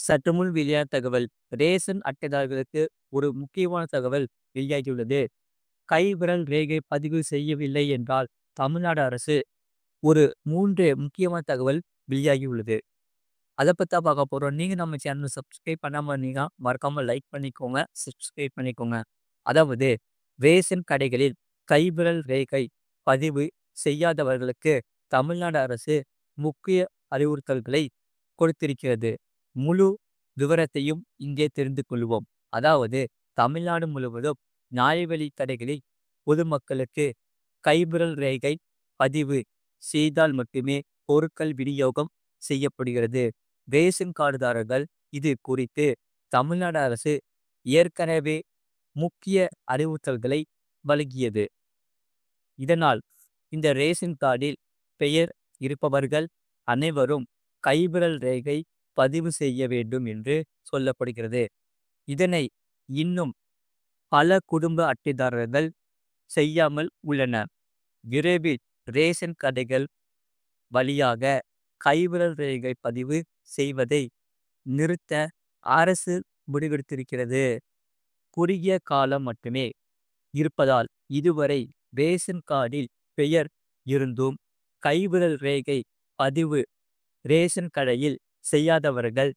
சற்றுமுன் வெளியான தகவல். ரேஷன் அட்டைதாரர்களுக்கு ஒரு முக்கியமான தகவல் வெளியாகியுள்ளது. கைவிரல் ரேகை பதிவு செய்யவில்லை என்றால் தமிழ்நாடு அரசு ஒரு 3 முக்கியமான தகவல் வெளியாகியுள்ளது. அத பத்தி தான் பார்க்க போறோம். நீங்க நம்ம சேனல சப்ஸ்கிரைப் பண்ணாம இருந்தீங்கன்னா, மறக்காம லைக் பண்ணிக்கோங்க, சப்ஸ்கிரைப் பண்ணிக்கோங்க. அதாவது ரேஷன் கடைகளில் கைவிரல் ரேகை பதிவு செய்யாதவர்களுக்கு தமிழ்நாடு அரசு முக்கிய அறிவுறுத்தல்களை கொடுத்திருக்கிறது. முழு விவரத்தையும் இங்கே தெரிந்து கொள்வோம். அதாவது தமிழ்நாடு முழுவதும் நியாயவிலை கடைகளில் பொதுமக்களுக்கு கைவிரல் ரேகை பதிவு செய்தால் மட்டுமே பொருட்கள் விநியோகம் செய்யப்படுகிறது. ரேஷன் கார்டுதாரர்கள் இது குறித்து தமிழ்நாடு அரசு ஏற்கனவே முக்கிய அறிவுறுத்தல்களை வழங்கியது. இதனால் இந்த ரேஷன் கார்டில் பெயர் இருப்பவர்கள் அனைவரும் கைவிரல் ரேகை பதிவு செய்ய வேண்டும் என்று சொல்லப்படுகிறது. இதனை இன்னும் பல குடும்ப அட்டைதாரர்கள் செய்யாமல் உள்ளனர். விரைவில் ரேஷன் கடைகள் வழியாக கைவிரல் ரேகை பதிவு செய்வதை நிறுத்த அரசு முடிவெடுத்திருக்கிறது. குறுகிய காலம் மட்டுமே இருப்பதால் இதுவரை ரேஷன் கார்டில் பெயர் இருந்தும் கைவிரல் ரேகை பதிவு ரேஷன் கடையில் செய்யாதவர்கள்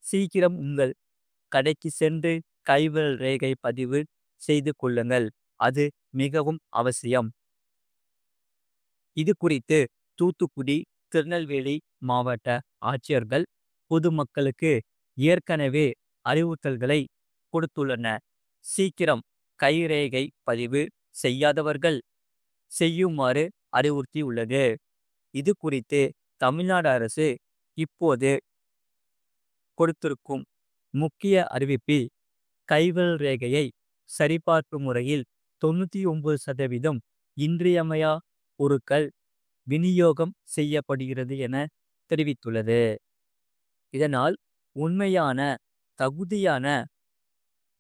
சீக்கிரம் உங்கள் கடைக்கு சென்று கைவிரல் ரேகை பதிவு செய்து கொள்ளுங்கள். அது மிகவும் அவசியம். இது குறித்து தூத்துக்குடி, திருநெல்வேலி மாவட்ட ஆட்சியர்கள் பொதுமக்களுக்கு ஏற்கனவே அறிவுறுத்தல்களை கொடுத்துள்ளனர். சீக்கிரம் கைரேகை பதிவு செய்யாதவர்கள் செய்யுமாறு அறிவுறுத்தியுள்ளது. இது குறித்து தமிழ்நாடு அரசு இப்போது கொடுத்திருக்கும் முக்கிய அறிவிப்பில் கைவிரல் ரேகையை சரிபார்ப்பு முறையில் 99% இன்றியமையா பொருட்கள் விநியோகம் செய்யப்படுகிறது என தெரிவித்துள்ளது. இதனால் உண்மையான தகுதியான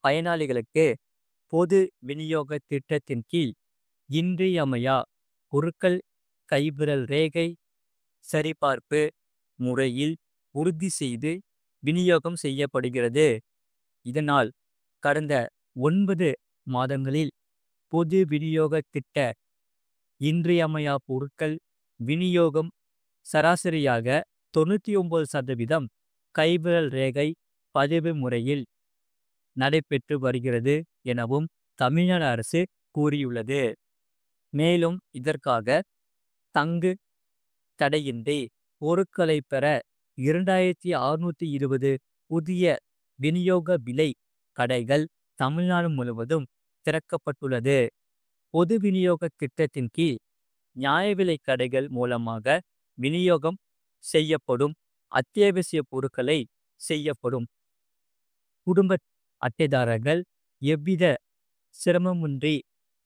பயனாளிகளுக்கு பொது விநியோக திட்டத்தின் கீழ் இன்றியமையா பொருட்கள் கைவிரல் ரேகை சரிபார்ப்பு முறையில் உறுதி செய்து விநியோகம் செய்யப்படுகிறது. இதனால் கடந்த 9 மாதங்களில் பொது விநியோக திட்ட இன்றியமையா பொருட்கள் விநியோகம் சராசரியாக 99% கைவிரல் ரேகை பதிவு முறையில் நடைபெற்று வருகிறது எனவும் தமிழ்நாடு அரசு கூறியுள்ளது. மேலும் இதற்காக தங்கு தடையின்றி பொருட்களை பெற 2620 புதிய விநியோக விலை கடைகள் தமிழ்நாடு முழுவதும் திறக்கப்பட்டுள்ளது. பொது விநியோக திட்டத்தின் கீழ் நியாய விலை கடைகள் மூலமாக விநியோகம் செய்யப்படும் அத்தியாவசிய பொருட்களை செய்யப்படும் குடும்ப அட்டைதாரர்கள் எவ்வித சிரமமின்றி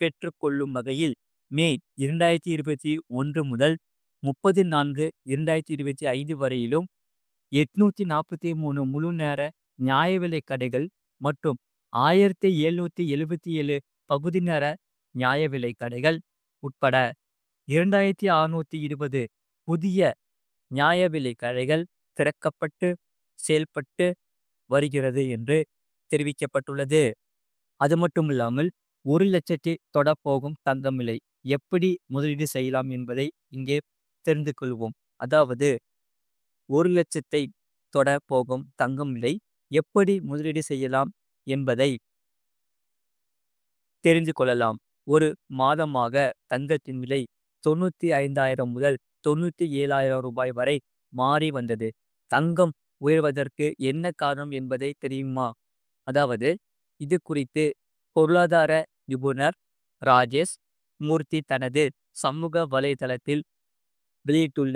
பெற்றுக்கொள்ளும் வகையில் மே 2021 முதல் 30/4/2025 வரையிலும் 843 முழு நேர நியாய விலை கடைகள் மற்றும் 1777 பகுதி நேர நியாய விலை கடைகள் உட்பட 2620 புதிய நியாய விலை கடைகள் திறக்கப்பட்டு செயல்பட்டு வருகிறது என்று தெரிவிக்கப்பட்டுள்ளது. அது மட்டுமில்லாமல் 1,00,000 தொடப்போகும் தங்கம் விலை எப்படி முதலீடு செய்யலாம் என்பதை இங்கே தெரிந்து கொள்வோம். அதாவது 1,00,000 தொட போகும் தங்கம் விலை எப்படி முதலீடு செய்யலாம் என்பதை தெரிந்து கொள்ளலாம். ஒரு மாதமாக தங்கத்தின் விலை 95,000 முதல் 97,000 ரூபாய் வரை மாறி வந்தது. தங்கம் உயர்வதற்கு என்ன காரணம் என்பதை தெரியுமா? அதாவது இது குறித்து பொருளாதார நிபுணர் ராஜேஷ் மூர்த்தி தனது சமூக வலைதளத்தில் வெளியிட்டுள்ள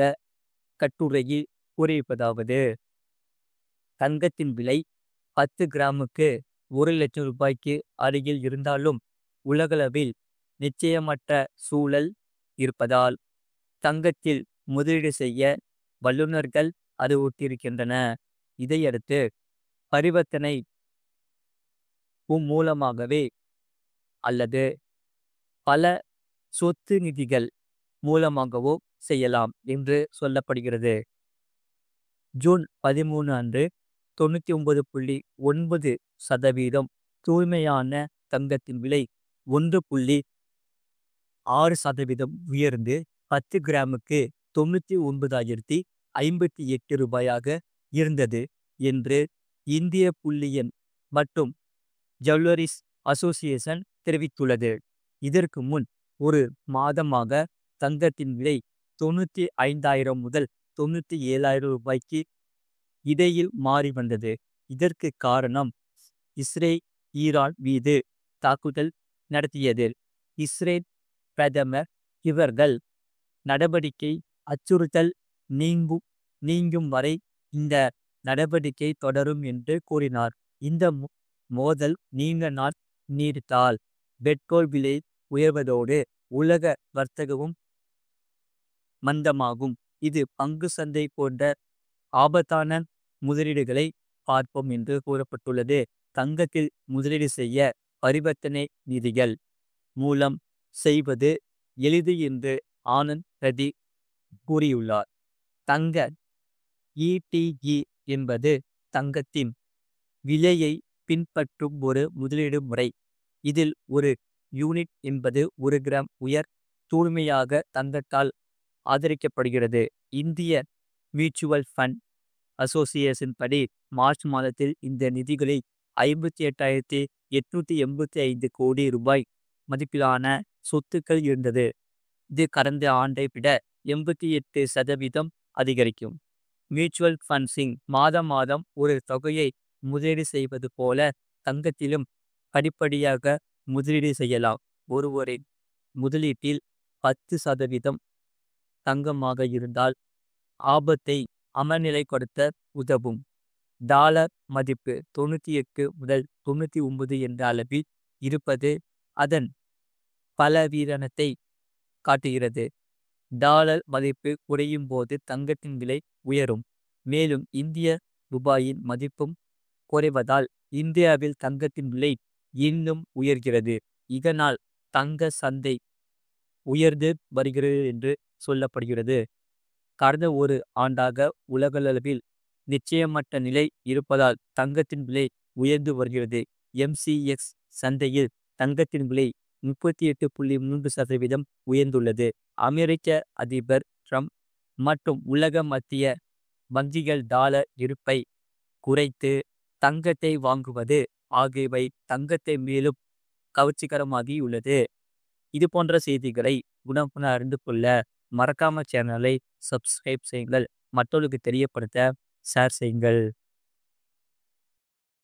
கட்டுரையில் கூறியிருப்பதாவது, தங்கத்தின் விலை 10 கிராமுக்கு 1,00,000 ரூபாய்க்கு அருகில் இருந்தாலும் உலகளவில் நிச்சயமற்ற சூழல் இருப்பதால் தங்கத்தில் முதலீடு செய்ய வல்லுநர்கள் அறிவுறுத்தியிருக்கின்றன. இதையடுத்து பரிவர்த்தனை மூலமாகவே அல்லது பல சொத்து நிதிகள் மூலமாகவோ செய்யலாம் என்று சொல்லப்படுகிறது. ஜூன் 13 அன்று 99.9%. தூய்மையான தங்கத்தின் விலை 1.6% உயர்ந்து 10 கிராமுக்கு ரூ. 99,058 இருந்தது என்று இந்திய புள்ளியியல் மற்றும் ஜுவல்லரிஸ் அசோசியேஷன் தெரிவித்துள்ளது. இதற்கு முன் ஒரு மாதமாக தங்கத்தின் விலை 95,000 முதல் 97,000 ரூபாய்க்கு இடையில் மாறி வந்தது. இதற்கு காரணம் இஸ்ரேல் ஈரான் மீது தாக்குதல் நடத்தியது. இஸ்ரேல் பிரதமர் இவர்கள் நடவடிக்கை அச்சுறுத்தல் நீங்கும் வரை இந்த நடவடிக்கை தொடரும் என்று கூறினார். இந்த மோதல் நீண்ட நாள் நீடித்தால் பெட்ரோல் விலை உயர்வதோடு உலக வர்த்தகமும் மந்தமாகும். இது பங்கு சந்தை போன்ற ஆபத்தான முதலீடுகளை பார்ப்போம் என்று கூறப்பட்டுள்ளது. தங்கத்தில் முதலீடு செய்ய பரிவர்த்தனை நிதிகள் மூலம் செய்வது எளிது என்று ஆனந்த் ரெட்டி கூறியுள்ளார். தங்க இடிஇ என்பது தங்கத்தின் விலையை பின்பற்றும் ஒரு முதலீடு முறை. இதில் ஒரு யூனிட் என்பது 1 கிராம் உயர் தூய்மையாக தங்கத்தால் ஆதரிக்கப்படுகிறது. இந்திய மியூச்சுவல் ஃபண்ட் அசோசியேஷன் படி மார்ச் மாதத்தில் இந்த நிதிகளில் 58,885 கோடி ரூபாய் மதிப்பிலான சொத்துக்கள் இருந்தது. இது கடந்த ஆண்டை விட 88% அதிகரிக்கும். மியூச்சுவல் ஃபண்ட்ஸிங் மாதம் ஒரு தொகையை முதலீடு செய்வது போல தங்கத்திலும் படிப்படியாக முதலீடு செய்யலாம். ஒருவரின் முதலீட்டில் 10% தங்கமாக இருந்தால் ஆபத்தை அமல்நிலைப்படுத்த உதவும். டாலர் மதிப்பு 98 முதல் 99 என்ற அளவில் இருப்பது அதன் பலவீனத்தை காட்டுகிறது. டாலர் மதிப்பு குறையும் போது தங்கத்தின் விலை உயரும். மேலும் இந்திய ரூபாயின் மதிப்பும் குறைவதால் இந்தியாவில் தங்கத்தின் விலை இன்னும் உயர்கிறது. இதனால் தங்க சந்தை உயர்ந்து வருகிறது என்று சொல்லப்படுகிறது. கடந்த ஒரு ஆண்டாக உலகளவில் நிச்சயமற்ற நிலை இருப்பதால் தங்கத்தின் விலை உயர்ந்து வருகிறது. MCX சந்தையில் தங்கத்தின் விலை 38.3% உயர்ந்துள்ளது. அமெரிக்க அதிபர் ட்ரம்ப் மற்றும் உலக மத்திய வங்கிகள் டாலர் இருப்பை குறைத்து தங்கத்தை வாங்குவது ஆகியவை தங்கத்தை மேலும் கவர்ச்சிகரமாகியுள்ளது. இது போன்ற செய்திகளை உடனுக்குடன் அறிந்து கொள்ள மறக்காம சேனலை சப்ஸ்கிரைப் செய்யுங்கள். மற்றவர்களுக்கு தெரியப்படுத்த ஷேர் செய்யுங்கள்.